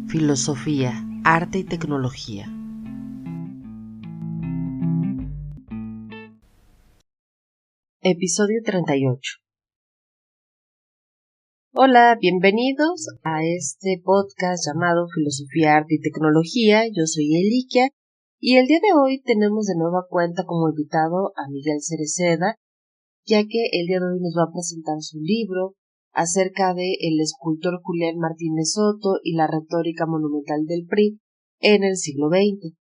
Filosofía, arte y tecnología. Episodio 38. Hola, bienvenidos a este podcast llamado Filosofía, arte y tecnología. Yo soy Elikia y el día de hoy tenemos de nueva cuenta como invitado a Miguel Cereceda, ya que el día de hoy nos va a presentar su libro acerca de el escultor Julián Martínez Soto y la retórica monumental del PRI en el siglo XX.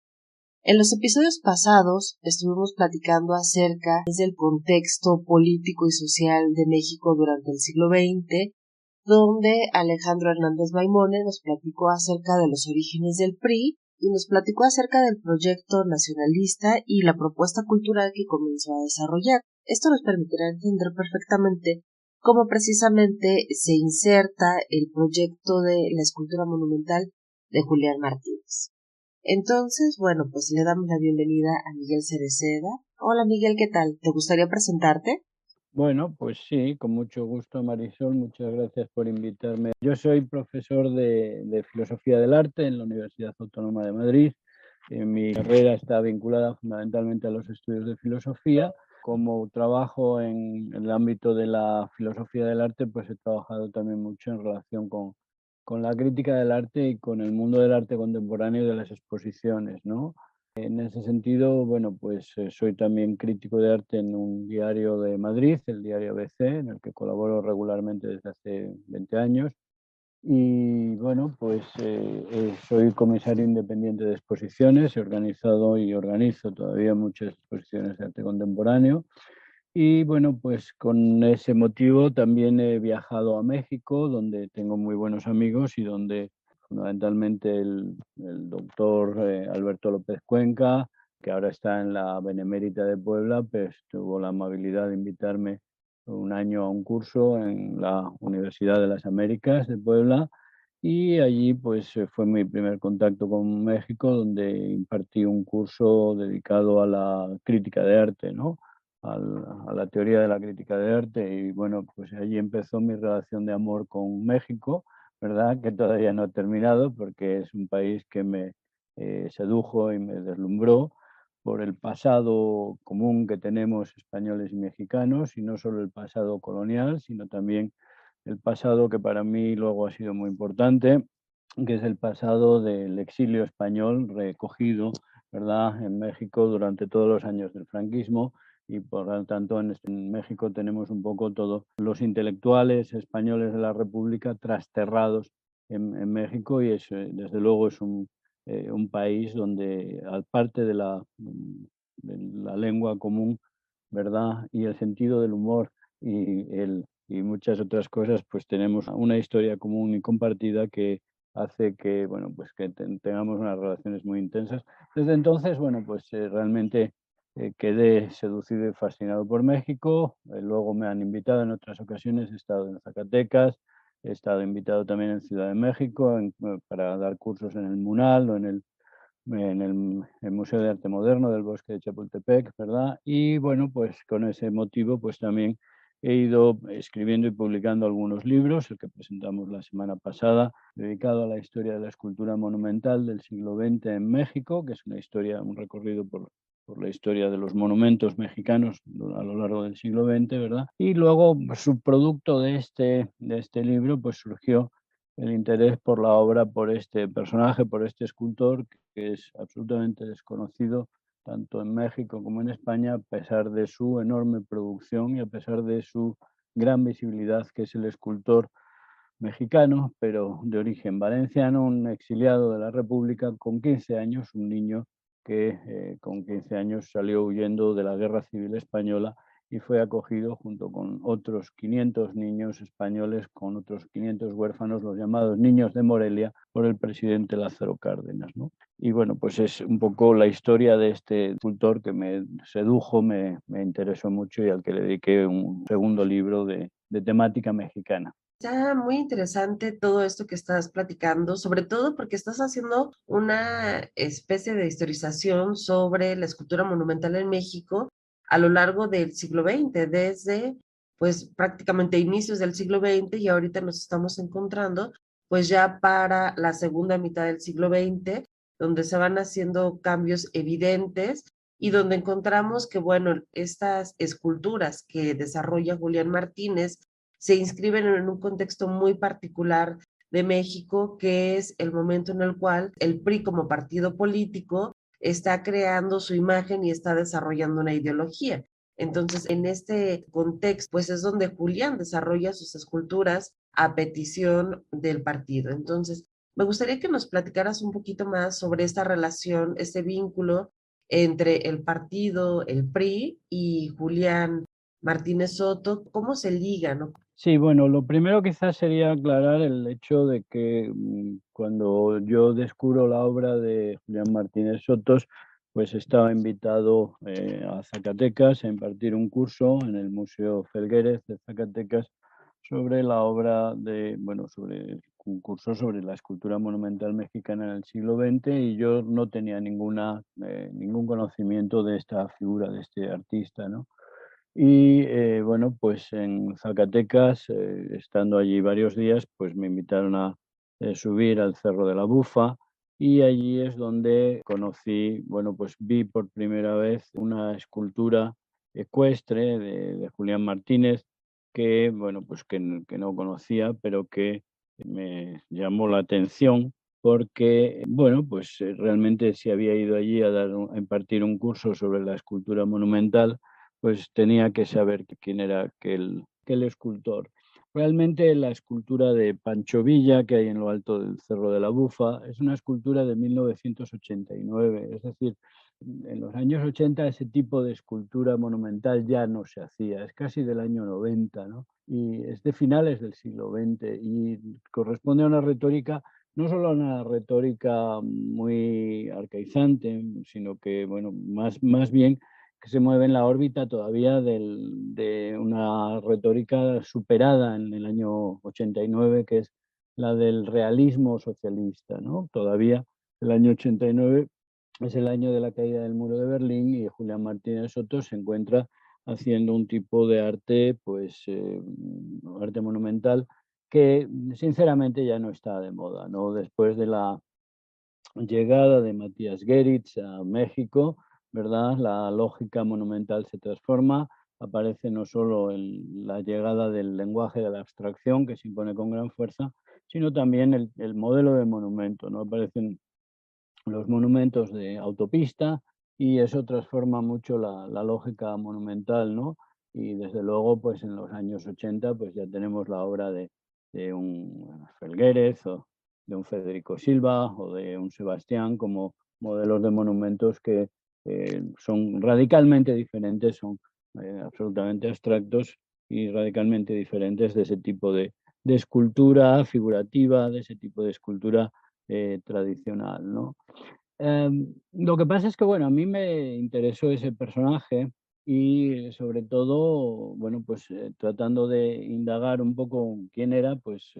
En los episodios pasados estuvimos platicando acerca del contexto político y social de México durante el siglo XX, donde Alejandro Hernández Maimone nos platicó acerca de los orígenes del PRI y nos platicó acerca del proyecto nacionalista y la propuesta cultural que comenzó a desarrollar. Esto nos permitirá entender perfectamente cómo precisamente se inserta el proyecto de la escultura monumental de Julián Martínez. Entonces, bueno, pues le damos la bienvenida a Miguel Cereceda. Hola Miguel, ¿qué tal? ¿Te gustaría presentarte? Bueno, pues sí, con mucho gusto, Marisol. Muchas gracias por invitarme. Yo soy profesor de Filosofía del Arte en la Universidad Autónoma de Madrid. Mi carrera está vinculada fundamentalmente a los estudios de filosofía. Como trabajo en el ámbito de la filosofía del arte, pues he trabajado también mucho en relación con la crítica del arte y con el mundo del arte contemporáneo y de las exposiciones, ¿no? En ese sentido, bueno, pues soy también crítico de arte en un diario de Madrid, el diario ABC, en el que colaboro regularmente desde hace 20 años. Y bueno, pues soy comisario independiente de exposiciones, he organizado y organizo todavía muchas exposiciones de arte contemporáneo. Y bueno, pues con ese motivo también he viajado a México, donde tengo muy buenos amigos y donde fundamentalmente el doctor Alberto López Cuenca, que ahora está en la Benemérita de Puebla, pues tuvo la amabilidad de invitarme un año a un curso en la Universidad de las Américas de Puebla, y allí pues fue mi primer contacto con México, donde impartí un curso dedicado a la crítica de arte, ¿no? A la teoría de la crítica de arte, y bueno, pues allí empezó mi relación de amor con México, ¿verdad? Que todavía no ha terminado porque es un país que me sedujo y me deslumbró por el pasado común que tenemos españoles y mexicanos, y no solo el pasado colonial, sino también el pasado que para mí luego ha sido muy importante, que es el pasado del exilio español recogido, ¿verdad?, en México durante todos los años del franquismo. Y por lo tanto en México tenemos un poco todos los intelectuales españoles de la República trasterrados en México, y es, desde luego es un país donde, aparte de la lengua común, ¿verdad?, y el sentido del humor y muchas otras cosas, pues tenemos una historia común y compartida que hace que, bueno, pues que tengamos unas relaciones muy intensas. Desde entonces, bueno, pues realmente quedé seducido y fascinado por México. Luego me han invitado en otras ocasiones, he estado en Zacatecas, he estado invitado también en Ciudad de México para dar cursos en el MUNAL o en el Museo de Arte Moderno del Bosque de Chapultepec, ¿verdad? Y bueno, pues con ese motivo, pues también he ido escribiendo y publicando algunos libros, el que presentamos la semana pasada, dedicado a la historia de la escultura monumental del siglo XX en México, que es una historia, un recorrido por la historia de los monumentos mexicanos a lo largo del siglo XX, ¿verdad? Y luego, subproducto de este libro, pues surgió el interés por la obra, por este personaje, por este escultor, que es absolutamente desconocido tanto en México como en España, a pesar de su enorme producción y a pesar de su gran visibilidad, que es el escultor mexicano, pero de origen valenciano, un exiliado de la República con 15 años, un niño que con 15 años salió huyendo de la Guerra Civil Española y fue acogido junto con otros 500 niños españoles, con otros 500 huérfanos, los llamados niños de Morelia, por el presidente Lázaro Cárdenas, ¿no? Y bueno, pues es un poco la historia de este escultor que me sedujo, me interesó mucho, y al que le dediqué un segundo libro de temática mexicana. Está muy interesante todo esto que estás platicando, sobre todo porque estás haciendo una especie de historización sobre la escultura monumental en México a lo largo del siglo XX, desde pues prácticamente inicios del siglo XX, y ahorita nos estamos encontrando pues ya para la segunda mitad del siglo XX, donde se van haciendo cambios evidentes y donde encontramos que, bueno, estas esculturas que desarrolla Julián Martínez se inscriben en un contexto muy particular de México, que es el momento en el cual el PRI como partido político está creando su imagen y está desarrollando una ideología. Entonces, en este contexto, pues es donde Julián desarrolla sus esculturas a petición del partido. Entonces, me gustaría que nos platicaras un poquito más sobre esta relación, este vínculo entre el partido, el PRI y Julián Martínez Soto, cómo se liga, ¿no? Sí, bueno, lo primero quizás sería aclarar el hecho de que cuando yo descubro la obra de Julián Martínez Sotos, pues estaba invitado a Zacatecas a impartir un curso en el Museo Felguérez de Zacatecas sobre la obra de, bueno, sobre un curso sobre la escultura monumental mexicana en el siglo XX, y yo no tenía ningún conocimiento de esta figura, de este artista, ¿no? Y bueno, pues en Zacatecas, estando allí varios días, pues me invitaron a subir al Cerro de la Bufa, y allí es donde conocí, bueno, pues vi por primera vez una escultura ecuestre de Julián Martínez que, bueno, pues que no conocía, pero que me llamó la atención porque, bueno, pues realmente si había ido allí a impartir un curso sobre la escultura monumental, pues tenía que saber quién era aquel escultor. Realmente la escultura de Pancho Villa, que hay en lo alto del Cerro de la Bufa, es una escultura de 1989, es decir, en los años 80 ese tipo de escultura monumental ya no se hacía, es casi del año 90, ¿no? Y es de finales del siglo XX y corresponde a una retórica, no solo a una retórica muy arcaizante, sino que, bueno, más bien que se mueve en la órbita todavía de una retórica superada en el año 89, que es la del realismo socialista, ¿no? Todavía el año 89 es el año de la caída del muro de Berlín y Julián Martínez Soto se encuentra haciendo un tipo de arte, pues arte monumental, que sinceramente ya no está de moda, ¿no? Después de la llegada de Matías Geritz a México, ¿verdad? La lógica monumental se transforma, aparece no solo la llegada del lenguaje de la abstracción, que se impone con gran fuerza, sino también el modelo de monumento, ¿no? Aparecen los monumentos de autopista y eso transforma mucho la lógica monumental, ¿no? Y desde luego, pues en los años 80, pues ya tenemos la obra de un Felguérez o de un Federico Silva o de un Sebastián como modelos de monumentos que son radicalmente diferentes, son absolutamente abstractos y radicalmente diferentes de ese tipo de escultura figurativa, de ese tipo de escultura tradicional, ¿no? Lo que pasa es que, bueno, a mí me interesó ese personaje y sobre todo, bueno, pues tratando de indagar un poco quién era, pues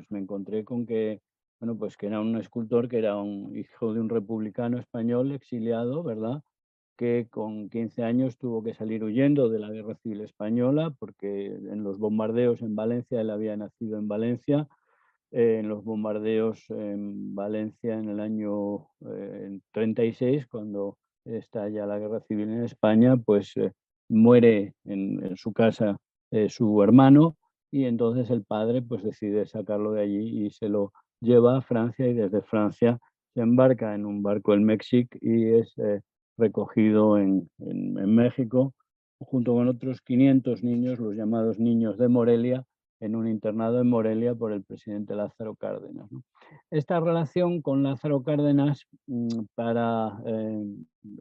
me encontré con que, bueno, pues que era un escultor, que era un hijo de un republicano español exiliado, ¿verdad? Que con 15 años tuvo que salir huyendo de la Guerra Civil Española porque en los bombardeos en Valencia, él había nacido en Valencia, en los bombardeos en Valencia en el año 36, cuando estalla la guerra civil en España, pues muere en su casa su hermano, y entonces el padre pues decide sacarlo de allí y se lo lleva a Francia, y desde Francia se embarca en un barco en México y es recogido en México junto con otros 500 niños, los llamados niños de Morelia, en un internado en Morelia por el presidente Lázaro Cárdenas, ¿no? Esta relación con Lázaro Cárdenas para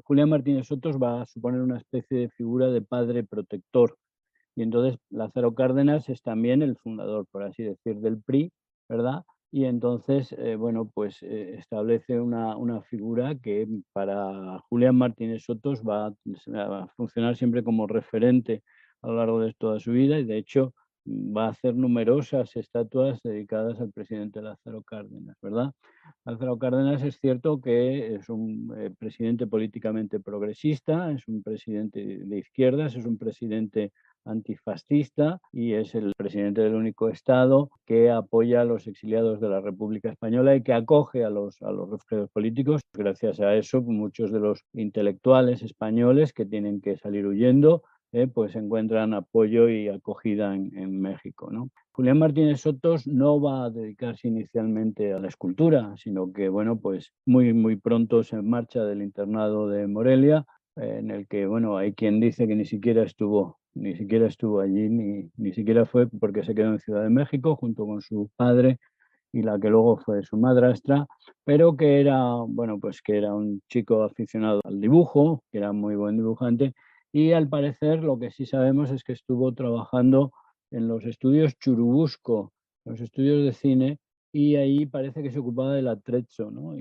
Julián Martínez Sotos va a suponer una especie de figura de padre protector. Y entonces Lázaro Cárdenas es también el fundador, por así decir, del PRI, ¿verdad? Y entonces, bueno, pues establece una figura que para Julián Martínez Sotos va a funcionar siempre como referente a lo largo de toda su vida, y de hecho va a hacer numerosas estatuas dedicadas al presidente Lázaro Cárdenas, ¿verdad? Lázaro Cárdenas es cierto que es un presidente políticamente progresista, es un presidente de izquierdas, es un presidente antifascista y es el presidente del único Estado que apoya a los exiliados de la República Española y que acoge a los refugiados políticos. Gracias a eso, muchos de los intelectuales españoles que tienen que salir huyendo pues encuentran apoyo y acogida en México, ¿no? Julián Martínez Sotos no va a dedicarse inicialmente a la escultura, sino que, bueno, pues muy pronto se marcha del internado de Morelia, en el que, bueno, hay quien dice que ni siquiera estuvo allí, ni siquiera fue porque se quedó en Ciudad de México junto con su padre y la que luego fue su madrastra, pero que era, bueno, pues que era un chico aficionado al dibujo, que era muy buen dibujante, y al parecer lo que sí sabemos es que estuvo trabajando en los estudios Churubusco, los estudios de cine, y ahí parece que se ocupaba del atrezzo, ¿no?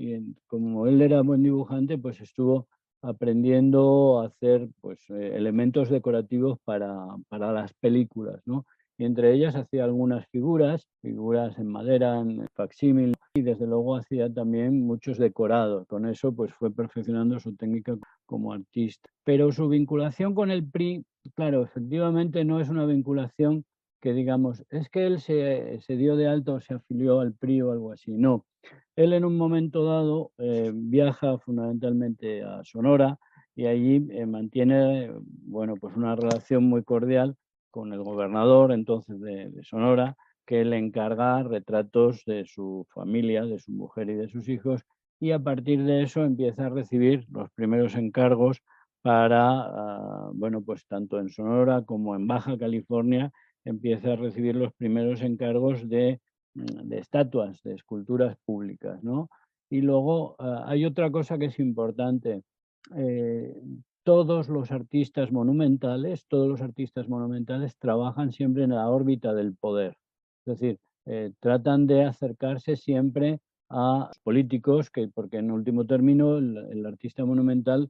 Como él era buen dibujante, pues estuvo aprendiendo a hacer pues, elementos decorativos para las películas, ¿no? Y entre ellas hacía algunas figuras en madera, en facsímil, y desde luego hacía también muchos decorados. Con eso pues fue perfeccionando su técnica como artista. Pero su vinculación con el PRI, claro, efectivamente no es una vinculación que digamos, es que él se dio de alta o se afilió al PRI o algo así. No, él en un momento dado viaja fundamentalmente a Sonora y allí mantiene bueno, pues una relación muy cordial con el gobernador entonces de Sonora, que le encarga retratos de su familia, de su mujer y de sus hijos, y a partir de eso empieza a recibir los primeros encargos para, bueno, pues tanto en Sonora como en Baja California, empieza a recibir los primeros encargos de estatuas, de esculturas públicas, ¿no? Y luego hay otra cosa que es importante. Eh, todos los artistas monumentales trabajan siempre en la órbita del poder. Es decir, tratan de acercarse siempre a políticos, porque en último término el artista monumental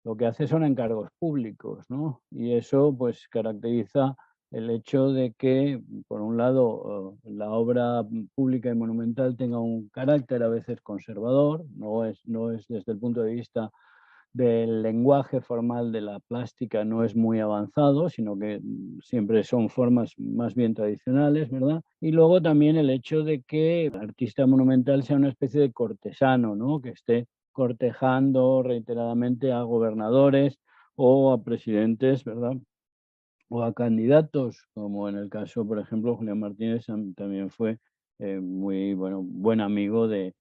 lo que hace son encargos públicos, ¿no? Y eso pues caracteriza el hecho de que, por un lado, la obra pública y monumental tenga un carácter a veces conservador, no es desde el punto de vista del lenguaje formal de la plástica no es muy avanzado, sino que siempre son formas más bien tradicionales, ¿verdad? Y luego también el hecho de que el artista monumental sea una especie de cortesano, ¿no? Que esté cortejando reiteradamente a gobernadores o a presidentes, ¿verdad? O a candidatos, como en el caso, por ejemplo, Julián Martínez también fue muy bueno, buen amigo de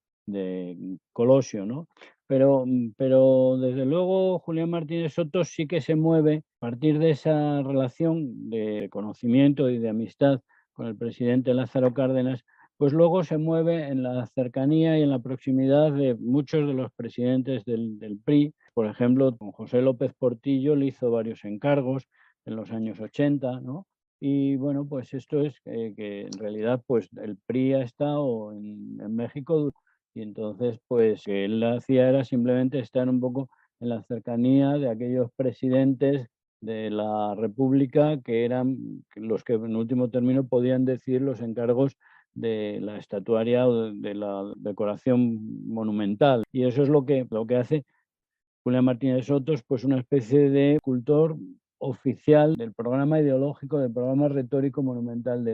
Colosio, ¿no? Pero desde luego Julián Martínez Soto sí que se mueve a partir de esa relación de conocimiento y de amistad con el presidente Lázaro Cárdenas, pues luego se mueve en la cercanía y en la proximidad de muchos de los presidentes del PRI. Por ejemplo, con José López Portillo le hizo varios encargos en los años 80, ¿no? Y bueno, pues esto es que en realidad pues el PRI ha estado en México y entonces pues que él hacía era simplemente estar un poco en la cercanía de aquellos presidentes de la República que eran los que en último término podían decir los encargos de la estatuaria o de la decoración monumental. Y eso es lo que hace Julián Martínez Soto es pues una especie de escultor oficial del programa ideológico, del programa retórico monumental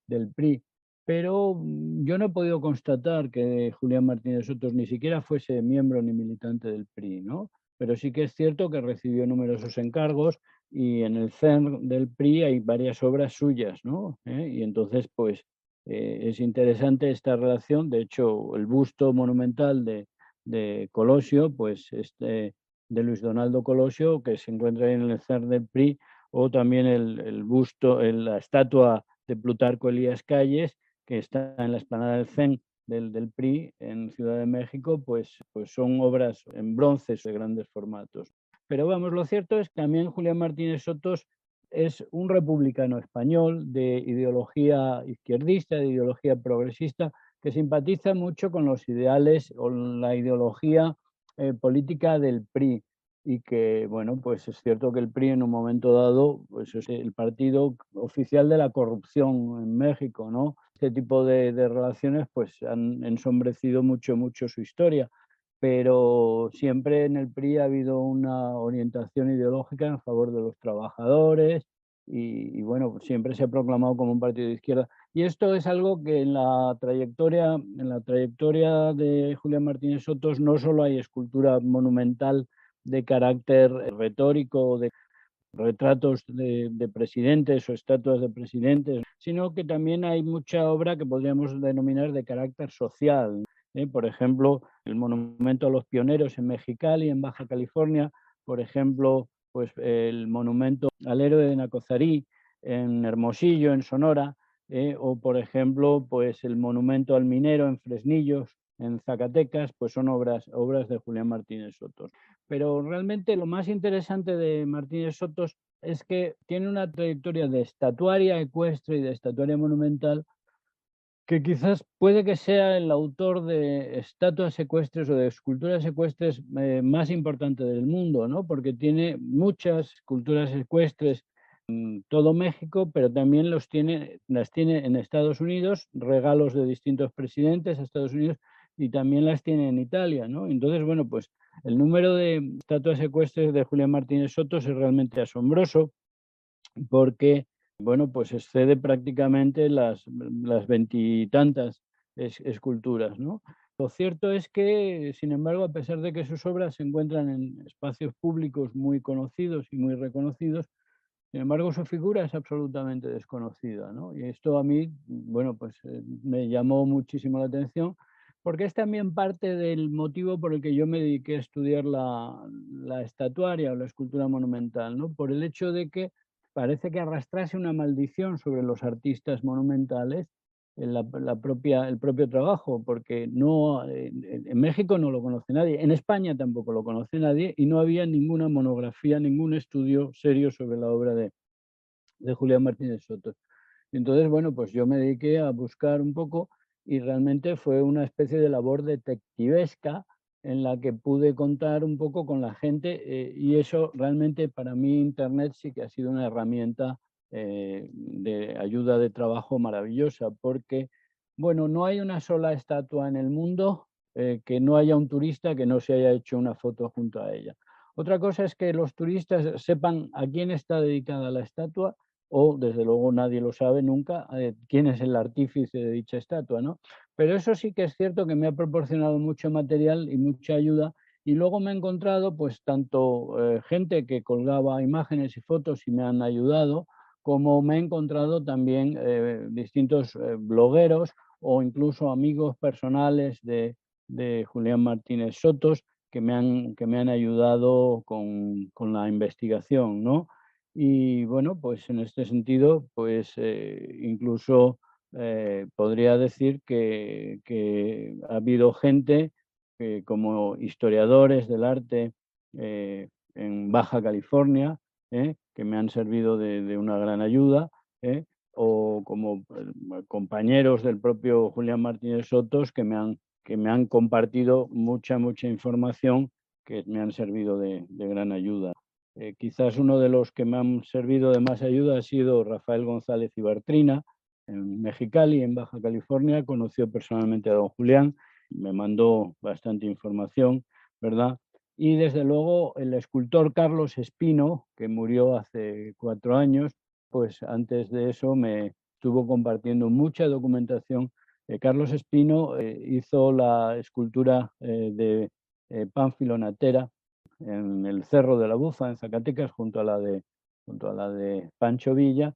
del PRI. Pero yo no he podido constatar que Julián Martínez Soto ni siquiera fuese miembro ni militante del PRI, ¿no? Pero sí que es cierto que recibió numerosos encargos y en el CERN del PRI hay varias obras suyas, ¿no? Y entonces, pues, es interesante esta relación. De hecho, el busto monumental de Colosio, pues de Luis Donaldo Colosio, que se encuentra ahí en el CERN del PRI, o también el busto, la estatua de Plutarco Elías Calles, que está en la explanada del CEN del PRI en Ciudad de México, pues son obras en bronce de grandes formatos. Pero vamos, lo cierto es que también Julián Martínez Sotos es un republicano español de ideología izquierdista, de ideología progresista, que simpatiza mucho con los ideales o la ideología política del PRI y que, bueno, pues es cierto que el PRI en un momento dado pues es el partido oficial de la corrupción en México, ¿no? Este tipo de relaciones pues han ensombrecido mucho su historia, pero siempre en el PRI ha habido una orientación ideológica en favor de los trabajadores y bueno, pues siempre se ha proclamado como un partido de izquierda. Y esto es algo que en la trayectoria de Julián Martínez Sotos no solo hay escultura monumental de carácter retórico, de retratos de presidentes o estatuas de presidentes, sino que también hay mucha obra que podríamos denominar de carácter social. Por ejemplo, el monumento a los pioneros en Mexicali, en Baja California, por ejemplo, pues el monumento al héroe de Nacozarí en Hermosillo, en Sonora, o por ejemplo, pues el monumento al minero en Fresnillos, en Zacatecas, pues son obras de Julián Martínez Sotos. Pero realmente lo más interesante de Martínez Sotos es que tiene una trayectoria de estatuaria ecuestre y de estatuaria monumental que quizás puede que sea el autor de estatuas ecuestres o de esculturas ecuestres más importante del mundo, ¿no? Porque tiene muchas esculturas ecuestres en todo México, pero también las tiene en Estados Unidos, regalos de distintos presidentes a Estados Unidos, y también las tiene en Italia, ¿no? Entonces, bueno, pues el número de estatuas ecuestres de Julián Martínez Sotos es realmente asombroso, porque, bueno, pues excede prácticamente las veintitantas esculturas, ¿no? Lo cierto es que, sin embargo, a pesar de que sus obras se encuentran en espacios públicos muy conocidos y muy reconocidos, sin embargo, su figura es absolutamente desconocida, ¿no? Y esto a mí, bueno, pues me llamó muchísimo la atención, porque es también parte del motivo por el que yo me dediqué a estudiar la estatuaria o la escultura monumental, ¿no? Por el hecho de que parece que arrastrase una maldición sobre los artistas monumentales en el propio trabajo, porque no, en México no lo conoce nadie, en España tampoco lo conoce nadie, y no había ninguna monografía, ningún estudio serio sobre la obra de Julián Martínez Soto. Entonces, bueno, pues yo me dediqué a buscar un poco y realmente fue una especie de labor detectivesca en la que pude contar un poco con la gente, y eso realmente para mí Internet sí que ha sido una herramienta de ayuda de trabajo maravillosa, porque, bueno, no hay una sola estatua en el mundo que no haya un turista que no se haya hecho una foto junto a ella. Otra cosa es que los turistas sepan a quién está dedicada la estatua, o desde luego nadie lo sabe nunca, quién es el artífice de dicha estatua, ¿no? Pero eso sí que es cierto que me ha proporcionado mucho material y mucha ayuda, y luego me he encontrado pues tanto gente que colgaba imágenes y fotos y me han ayudado, como me he encontrado también distintos blogueros o incluso amigos personales de Julián Martínez Sotos que me han ayudado con la investigación, ¿no? Y bueno, pues en este sentido, pues incluso podría decir que ha habido gente como historiadores del arte en Baja California, que me han servido de una gran ayuda, o como compañeros del propio Julián Martínez Sotos que me han compartido mucha información que me han servido de gran ayuda. Quizás uno de los que me han servido de más ayuda ha sido Rafael González Ibartrina, en Mexicali, en Baja California. Conoció personalmente a don Julián, me mandó bastante información, ¿verdad? Y desde luego el escultor Carlos Espino, que murió hace 4 años, pues antes de eso me estuvo compartiendo mucha documentación. Carlos Espino hizo la escultura de Pánfilo Natera en el Cerro de la Bufa, en Zacatecas, junto a la de Pancho Villa,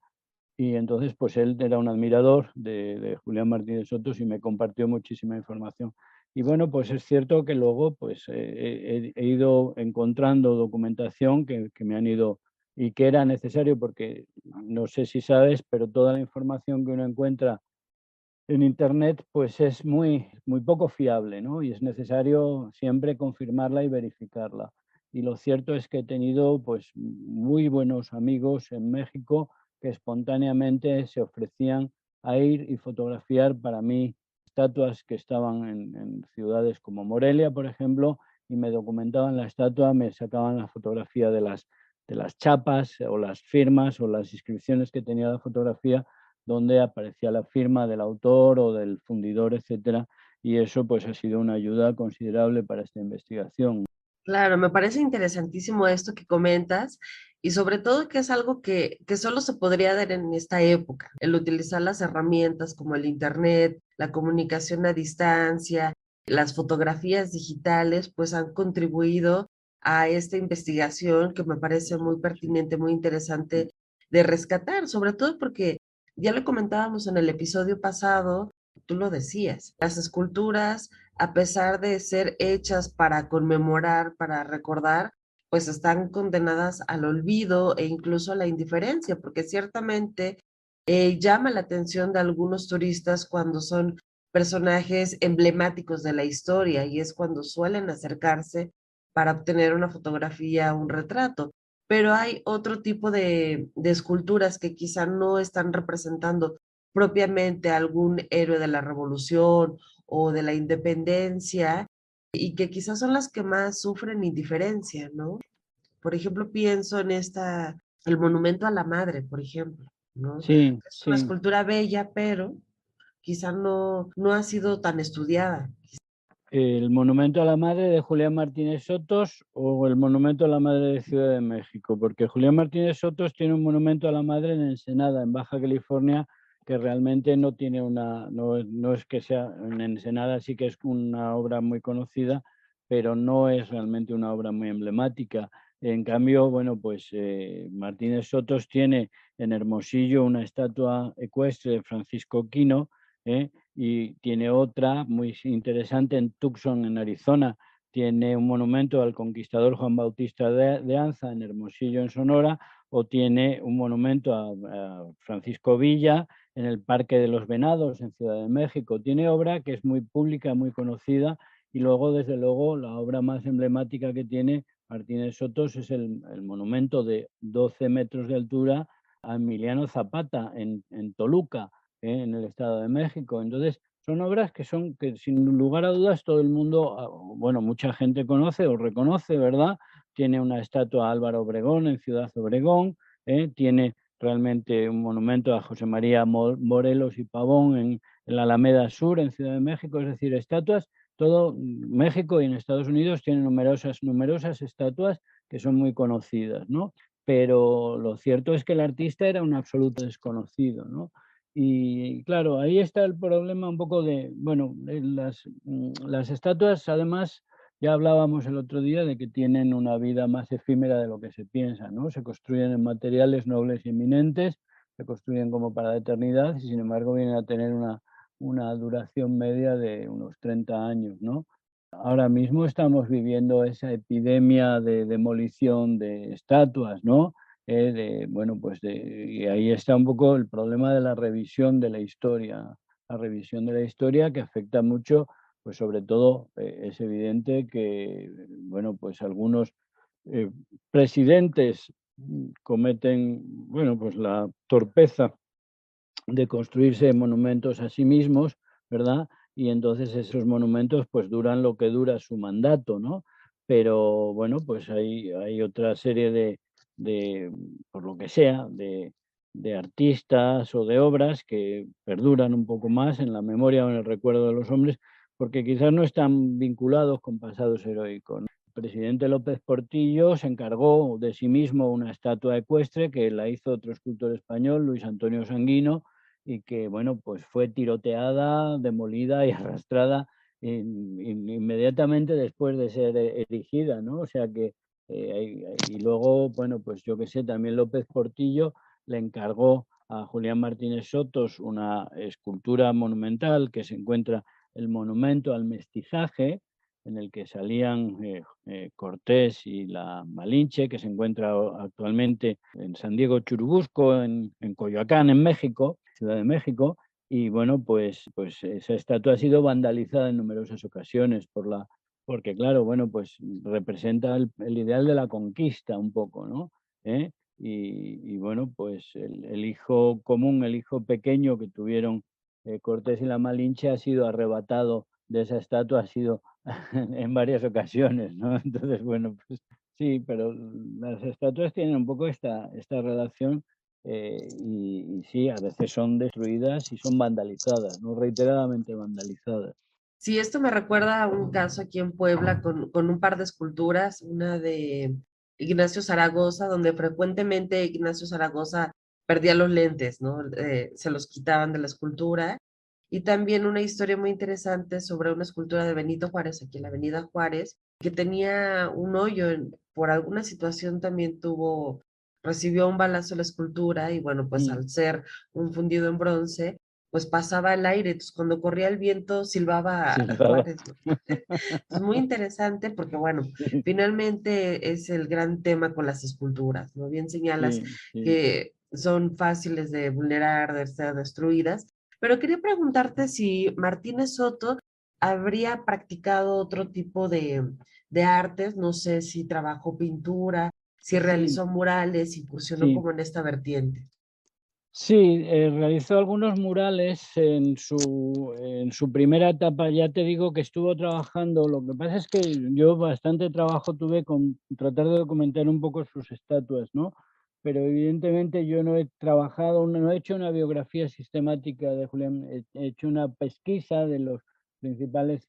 y entonces pues él era un admirador de Julián Martínez Sotos y me compartió muchísima información. Y bueno, pues es cierto que luego pues he ido encontrando documentación que me han ido y que era necesario, porque no sé si sabes, pero toda la información que uno encuentra en Internet pues es muy poco fiable, ¿no? Y es necesario siempre confirmarla y verificarla. Y lo cierto es que he tenido pues muy buenos amigos en México que espontáneamente se ofrecían a ir y fotografiar para mí estatuas que estaban en ciudades como Morelia, por ejemplo, y me documentaban la estatua, me sacaban la fotografía de las chapas o las firmas o las inscripciones que tenía la fotografía, donde aparecía la firma del autor o del fundidor, etcétera, y eso pues ha sido una ayuda considerable para esta investigación. Claro, me parece interesantísimo esto que comentas Y sobre todo que es algo que solo se podría dar en esta época, el utilizar las herramientas como el Internet, la comunicación a distancia, las fotografías digitales, pues han contribuido a esta investigación que me parece muy pertinente, muy interesante de rescatar, sobre todo porque ya lo comentábamos en el episodio pasado, tú lo decías, las esculturas, a pesar de ser hechas para conmemorar, para recordar, pues están condenadas al olvido e incluso a la indiferencia, porque ciertamente llama la atención de algunos turistas cuando son personajes emblemáticos de la historia y es cuando suelen acercarse para obtener una fotografía, un retrato. Pero hay otro tipo de esculturas que quizá no están representando propiamente a algún héroe de la revolución o de la independencia y que quizás son las que más sufren indiferencia, ¿no? Por ejemplo, pienso en el monumento a la madre, por ejemplo, ¿no? Sí, Es una sí. escultura bella, pero quizá no ha sido tan estudiada. ¿El monumento a la madre de Julián Martínez Sotos o el monumento a la madre de Ciudad de México? Porque Julián Martínez Sotos tiene un monumento a la madre en Ensenada, en Baja California, que realmente no tiene no es que sea, en Ensenada sí que es una obra muy conocida, pero no es realmente una obra muy emblemática. En cambio, bueno, pues Martínez Sotos tiene en Hermosillo una estatua ecuestre de Francisco Quino, y tiene otra muy interesante en Tucson, en Arizona. Tiene un monumento al conquistador Juan Bautista de Anza en Hermosillo, en Sonora, o tiene un monumento a Francisco Villa en el Parque de los Venados, en Ciudad de México. Tiene obra que es muy pública, muy conocida, y luego, desde luego, la obra más emblemática que tiene Martínez Sotos es el monumento de 12 metros de altura a Emiliano Zapata en Toluca, en el Estado de México. Entonces, son obras que sin lugar a dudas todo el mundo, bueno, mucha gente conoce o reconoce, ¿verdad? Tiene una estatua a Álvaro Obregón en Ciudad Obregón, tiene realmente un monumento a José María Morelos y Pavón en la Alameda Sur, en Ciudad de México, es decir, estatuas, todo México y en Estados Unidos tienen numerosas estatuas que son muy conocidas, ¿no? Pero lo cierto es que el artista era un absoluto desconocido, ¿no? Y claro, ahí está el problema un poco bueno, las estatuas, además, ya hablábamos el otro día de que tienen una vida más efímera de lo que se piensa, ¿no? Se construyen en materiales nobles y eminentes, se construyen como para la eternidad y sin embargo vienen a tener una duración media de unos 30 años, ¿no? Ahora mismo estamos viviendo esa epidemia de demolición de estatuas, ¿no? Bueno, pues y ahí está un poco el problema de la revisión de la historia, la revisión de la historia que afecta mucho, pues sobre todo es evidente que, bueno, pues algunos eh, presidentes cometen, bueno, pues la torpeza de construirse monumentos a sí mismos, ¿verdad? Y entonces esos monumentos pues duran lo que dura su mandato, ¿no? Pero bueno, pues hay otra serie por lo que sea, de artistas o de obras que perduran un poco más en la memoria o en el recuerdo de los hombres, porque quizás no están vinculados con pasados heroicos, ¿no? El presidente López Portillo se encargó de sí mismo una estatua ecuestre que la hizo otro escultor español, Luis Antonio Sanguino, y que, bueno, pues fue tiroteada, demolida y arrastrada inmediatamente después de ser erigida, ¿no? O sea que, y luego, bueno, pues yo qué sé, también López Portillo le encargó a Julián Martínez Sotos una escultura monumental que se encuentra el monumento al mestizaje, en el que salían Cortés y la Malinche, que se encuentra actualmente en San Diego Churubusco, en Coyoacán, en México, Ciudad de México, y bueno, pues esa estatua ha sido vandalizada en numerosas ocasiones porque claro, bueno, pues representa el ideal de la conquista un poco, ¿no? Y bueno, pues el hijo común, el hijo pequeño que tuvieron Cortés y la Malinche ha sido arrebatado de esa estatua, ha sido en varias ocasiones, ¿no? Entonces, bueno, pues sí, pero las estatuas tienen un poco esta relación y sí, a veces son destruidas y son vandalizadas, ¿no? Reiteradamente vandalizadas. Sí, esto me recuerda a un caso aquí en Puebla con un par de esculturas, una Ignacio Zaragoza, donde frecuentemente Ignacio Zaragoza perdía los lentes, ¿no? Se los quitaban de la escultura. Y también una historia muy interesante sobre una escultura de Benito Juárez, aquí en la Avenida Juárez, que tenía un hoyo, por alguna situación también recibió un balazo la escultura y bueno, pues Mm. al ser un fundido en bronce, pues pasaba el aire, entonces cuando corría el viento silbaba a Silbaba. Juárez, ¿no? Es muy interesante porque, bueno, Sí, finalmente es el gran tema con las esculturas, ¿no? Bien señalas sí, sí. que son fáciles de vulnerar, de ser destruidas, pero quería preguntarte si Martínez Soto habría practicado otro tipo de artes, no sé si trabajó pintura, si Sí, realizó murales, incursionó sí. como en esta vertiente. Sí, realizó algunos murales en su primera etapa. Ya te digo que estuvo trabajando. Lo que pasa es que yo bastante trabajo tuve con tratar de documentar un poco sus estatuas, ¿no? Pero evidentemente yo no he trabajado, no he hecho una biografía sistemática de Julián. He hecho una pesquisa de los principales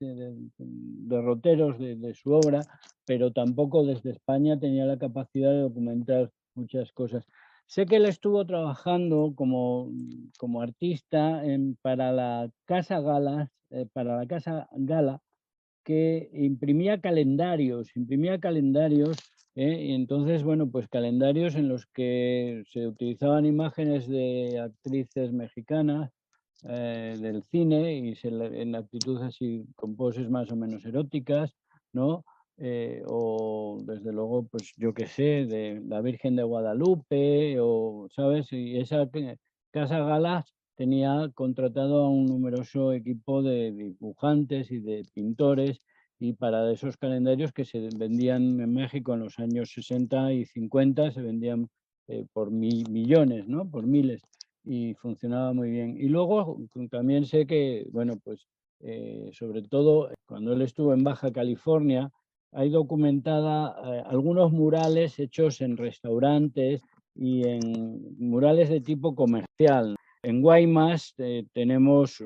derroteros de su obra, pero tampoco desde España tenía la capacidad de documentar muchas cosas. Sé que él estuvo trabajando como artista para la Casa Gala, que imprimía calendarios, y entonces, bueno, pues calendarios en los que se utilizaban imágenes de actrices mexicanas del cine y en actitudes así, con poses más o menos eróticas, ¿no? O desde luego, pues yo qué sé, de la Virgen de Guadalupe, o, ¿sabes? Y esa Casa Galas tenía contratado a un numeroso equipo de dibujantes y de pintores, y para esos calendarios que se vendían en México en los años 60 y 50, se vendían por millones, ¿no? Por miles, y funcionaba muy bien. Y luego también sé que, bueno, pues sobre todo cuando él estuvo en Baja California, hay documentada algunos murales hechos en restaurantes y en murales de tipo comercial. En Guaymas tenemos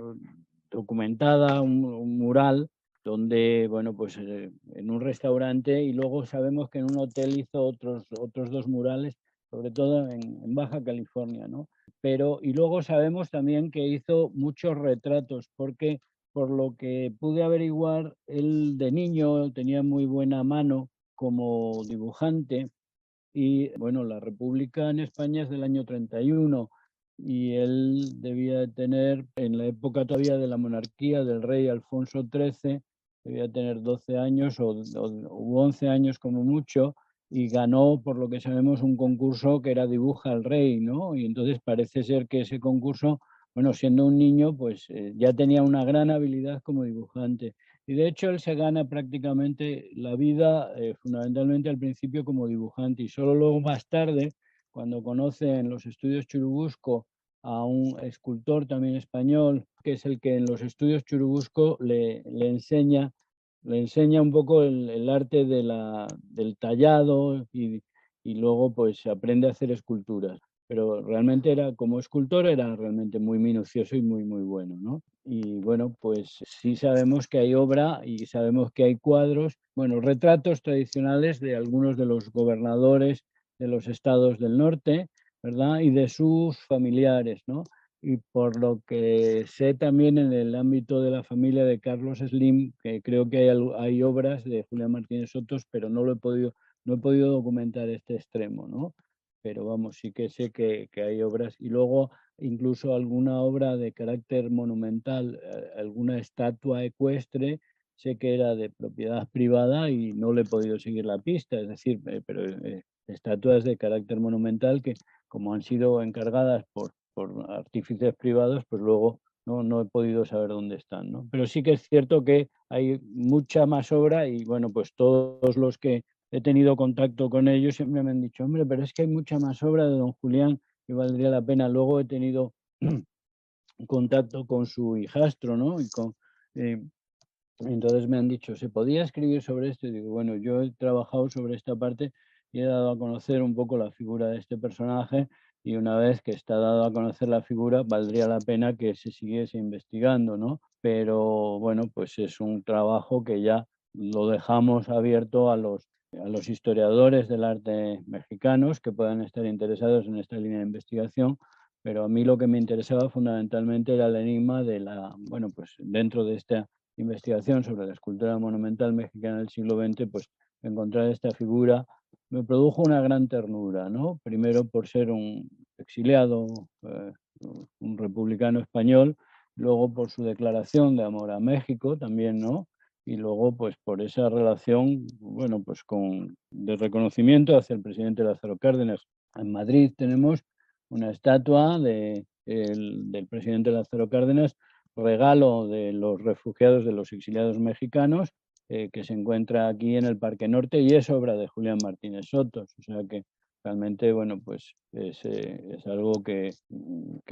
documentada un mural donde, bueno, pues en un restaurante, y luego sabemos que en un hotel hizo otros dos murales, sobre todo en Baja California, ¿no? Pero, y luego sabemos también que hizo muchos retratos, porque por lo que pude averiguar, él de niño tenía muy buena mano como dibujante. Y bueno, la República en España es del año 31 y él debía de tener, en la época todavía de la monarquía del rey Alfonso XIII, debía tener 12 años u 11 años como mucho, y ganó, por lo que sabemos, un concurso que era Dibuja al Rey, ¿no? Y entonces parece ser que ese concurso, bueno, siendo un niño, pues ya tenía una gran habilidad como dibujante. Y de hecho él se gana prácticamente la vida fundamentalmente al principio como dibujante, y solo luego más tarde, cuando conoce en los estudios Churubusco a un escultor también español, que es el que en los estudios Churubusco le enseña un poco el arte del tallado, y luego pues aprende a hacer esculturas. Pero realmente era, como escultor, era realmente muy minucioso y muy, muy bueno, ¿no? Y bueno, pues sí sabemos que hay obra y sabemos que hay cuadros, bueno, retratos tradicionales de algunos de los gobernadores de los estados del norte, ¿verdad? Y de sus familiares, ¿no? Y por lo que sé también en el ámbito de la familia de Carlos Slim, que creo que hay obras de Julián Martínez Sotos, pero no he podido documentar este extremo, ¿no? Pero vamos, sí que sé que hay obras. Y luego incluso alguna obra de carácter monumental, alguna estatua ecuestre, sé que era de propiedad privada y no le he podido seguir la pista, es decir, pero estatuas de carácter monumental que, como han sido encargadas por artífices privados, pues luego no he podido saber dónde están, ¿no? Pero sí que es cierto que hay mucha más obra, y bueno, pues todos los que he tenido contacto con ellos siempre me han dicho, hombre, pero es que hay mucha más obra de don Julián que valdría la pena. Luego he tenido contacto con su hijastro, ¿no? Eh, entonces me han dicho, ¿se podía escribir sobre esto? Y digo, bueno, yo he trabajado sobre esta parte y he dado a conocer un poco la figura de este personaje, y una vez que está dado a conocer la figura, valdría la pena que se siguiese investigando, ¿no? Pero bueno, pues es un trabajo que ya lo dejamos abierto a los a los historiadores del arte mexicanos que puedan estar interesados en esta línea de investigación, pero a mí lo que me interesaba fundamentalmente era el enigma de pues dentro de esta investigación sobre la escultura monumental mexicana del siglo XX, pues encontrar esta figura me produjo una gran ternura, ¿no? Primero por ser un exiliado, un republicano español, luego por su declaración de amor a México también, ¿no? Y luego pues por esa relación, bueno, pues de reconocimiento hacia el presidente Lázaro Cárdenas. En Madrid tenemos una estatua del presidente Lázaro Cárdenas, regalo de los refugiados, de los exiliados mexicanos, que se encuentra aquí en el Parque Norte y es obra de Julián Martínez Sotos. O sea que realmente, bueno, pues es algo que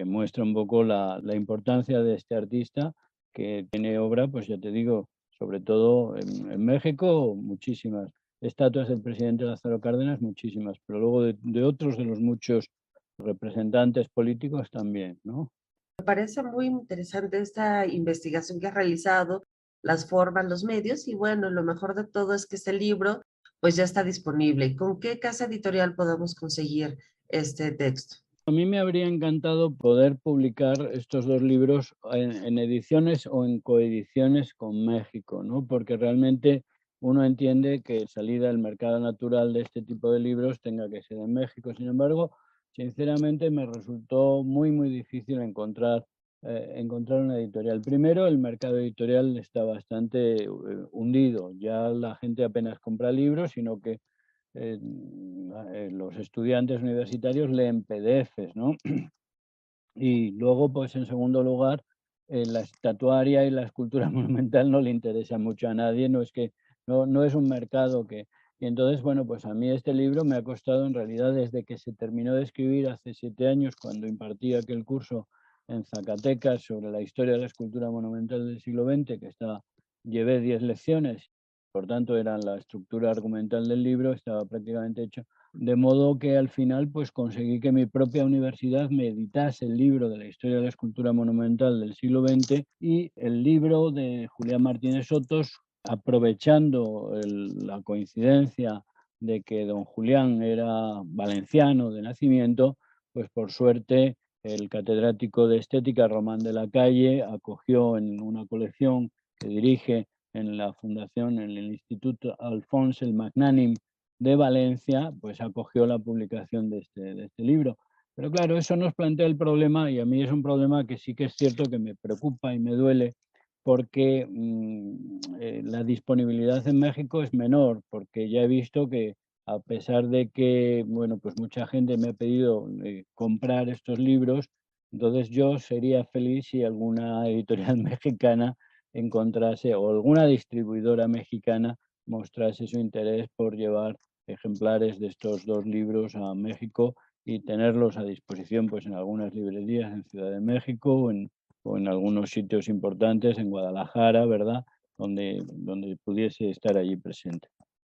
muestra un poco la importancia de este artista, que tiene obra, pues ya te digo, sobre todo en México, muchísimas estatuas del presidente Lázaro Cárdenas, muchísimas, pero luego de otros de los muchos representantes políticos también, ¿no? Me parece muy interesante esta investigación que has realizado, las formas, los medios, y bueno, lo mejor de todo es que este libro pues ya está disponible. ¿Con qué casa editorial podemos conseguir este texto? A mí me habría encantado poder publicar estos dos libros en ediciones o en coediciones con México, ¿no? Porque realmente uno entiende que salida al mercado natural de este tipo de libros tenga que ser en México. Sin embargo, sinceramente me resultó muy, muy difícil encontrar una editorial. Primero, el mercado editorial está bastante hundido. Ya la gente apenas compra libros, sino que los estudiantes universitarios leen PDFs, ¿no? Y luego, pues en segundo lugar, la estatuaria y la escultura monumental no le interesa mucho a nadie, no es un mercado que... Y entonces, bueno, pues a mí este libro me ha costado en realidad desde que se terminó de escribir hace 7 años, cuando impartí aquel curso en Zacatecas sobre la historia de la escultura monumental del siglo XX, llevé 10 lecciones, por tanto era la estructura argumental del libro, estaba prácticamente hecho. De modo que al final pues conseguí que mi propia universidad me editase el libro de la historia de la escultura monumental del siglo XX y el libro de Julián Martínez Sotos, aprovechando la coincidencia de que don Julián era valenciano de nacimiento, pues por suerte el catedrático de estética Román de la Calle acogió en una colección que dirige en la fundación, en el Instituto Alphonse el Magnànim de Valencia, pues acogió la publicación de este libro. Pero claro, eso nos plantea el problema, y a mí es un problema que sí que es cierto que me preocupa y me duele, porque la disponibilidad en México es menor, porque ya he visto que a pesar de que, bueno, pues mucha gente me ha pedido comprar estos libros, entonces yo sería feliz si alguna editorial mexicana encontrase, o alguna distribuidora mexicana mostrase su interés por llevar ejemplares de estos dos libros a México y tenerlos a disposición pues en algunas librerías en Ciudad de México o en algunos sitios importantes en Guadalajara, ¿verdad? Donde pudiese estar allí presente.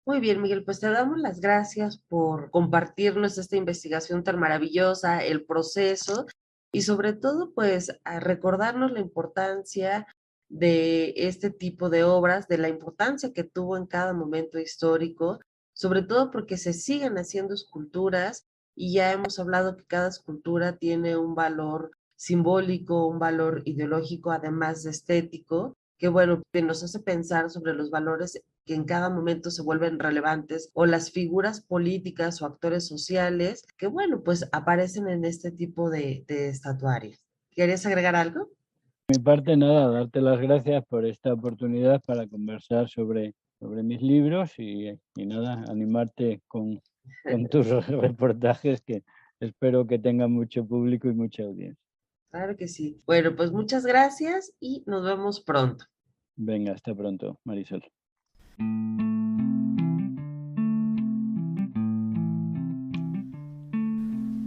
Muy bien, Miguel, pues te damos las gracias por compartirnos esta investigación tan maravillosa, el proceso y sobre todo, pues, a recordarnos la importancia de este tipo de obras, de la importancia que tuvo en cada momento histórico, sobre todo porque se siguen haciendo esculturas y ya hemos hablado que cada escultura tiene un valor simbólico, un valor ideológico, además de estético, que bueno, que nos hace pensar sobre los valores que en cada momento se vuelven relevantes o las figuras políticas o actores sociales que, bueno, pues aparecen en este tipo de estatuarias. ¿Quieres agregar algo? De mi parte, nada, darte las gracias por esta oportunidad para conversar sobre mis libros y nada, animarte con tus reportajes que espero que tengan mucho público y mucha audiencia. Claro que sí. Bueno, pues muchas gracias y nos vemos pronto. Venga, hasta pronto, Marisol.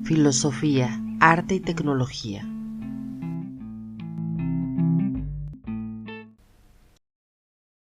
Filosofía, arte y tecnología.